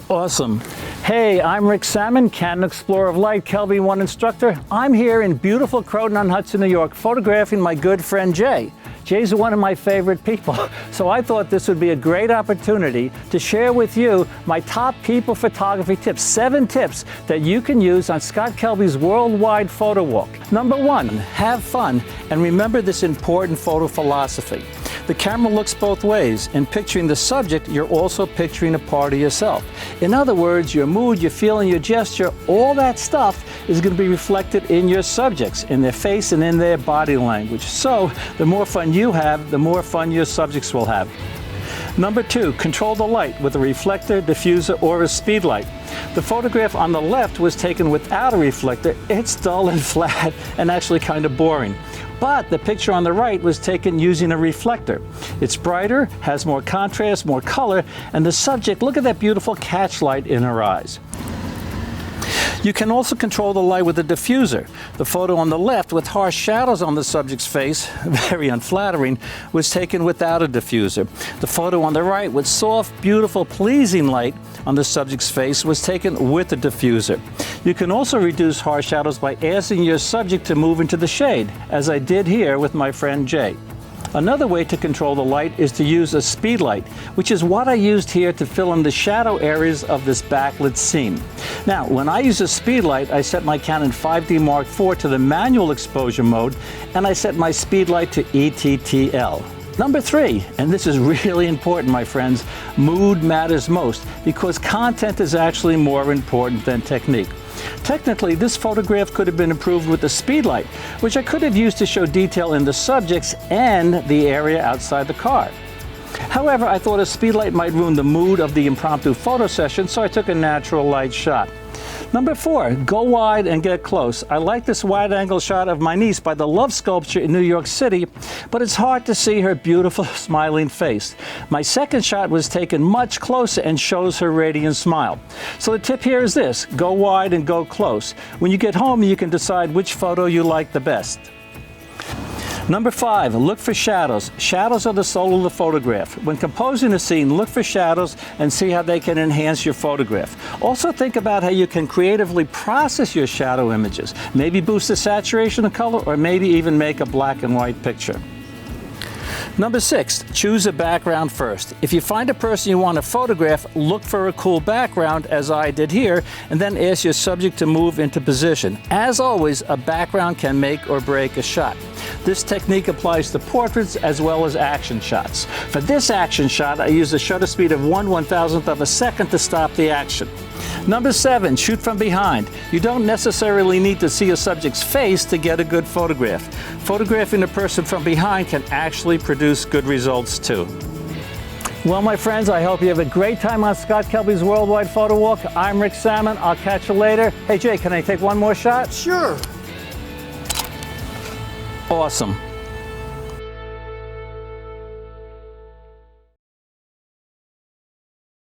Awesome. Hey, I'm Rick Sammon, Canon Explorer of Light, Kelby 1 instructor. I'm here in beautiful Croton-on-Hudson, New York, photographing my good friend Jay. Jay's one of my favorite people, so I thought this would be a great opportunity to share with you my top people photography tips, 7 tips that you can use on Scott Kelby's worldwide Photowalk. Number 1, have fun and remember this important photo philosophy. The camera looks both ways. In picturing the subject, you're also picturing a part of yourself. In other words, your mood, your feeling, your gesture, all that stuff is going to be reflected in your subjects, in their face and in their body language. So, the more fun you have, the more fun your subjects will have. Number 2, control the light with a reflector, diffuser, or a speedlight. The photograph on the left was taken without a reflector. It's dull and flat and actually kind of boring. But the picture on the right was taken using a reflector. It's brighter, has more contrast, more color, and the subject, look at that beautiful catch light in her eyes. You can also control the light with a diffuser. The photo on the left with harsh shadows on the subject's face, very unflattering, was taken without a diffuser. The photo on the right with soft, beautiful, pleasing light on the subject's face was taken with a diffuser. You can also reduce harsh shadows by asking your subject to move into the shade, as I did here with my friend Jay. Another way to control the light is to use a speedlight, which is what I used here to fill in the shadow areas of this backlit scene. Now, when I use a speedlight, I set my Canon 5D Mark IV to the manual exposure mode, and I set my speedlight to ETTL. Number 3, and this is really important, my friends, mood matters most because content is actually more important than technique. Technically, this photograph could have been improved with the speedlight, which I could have used to show detail in the subjects and the area outside the car. However, I thought a speedlight might ruin the mood of the impromptu photo session, so I took a natural light shot. Number 4, go wide and get close. I like this wide-angle shot of my niece by the Love Sculpture in New York City, but it's hard to see her beautiful smiling face. My second shot was taken much closer and shows her radiant smile. So the tip here is this: go wide and go close. When you get home, you can decide which photo you like the best. Number 5, look for shadows. Shadows are the soul of the photograph. When composing a scene, look for shadows and see how they can enhance your photograph. Also think about how you can creatively process your shadow images. Maybe boost the saturation of color, or maybe even make a black and white picture. Number 6, choose a background first. If you find a person you want to photograph, look for a cool background, as I did here, and then ask your subject to move into position. As always, a background can make or break a shot. This technique applies to portraits as well as action shots. For this action shot, I used a shutter speed of 1/1000th of a second to stop the action. Number 7, shoot from behind. You don't necessarily need to see a subject's face to get a good photograph. Photographing a person from behind can actually produce good results too. Well, my friends, I hope you have a great time on Scott Kelby's Worldwide Photowalk. I'm Rick Sammon. I'll catch you later. Hey, Jay, can I take one more shot? Sure. Awesome.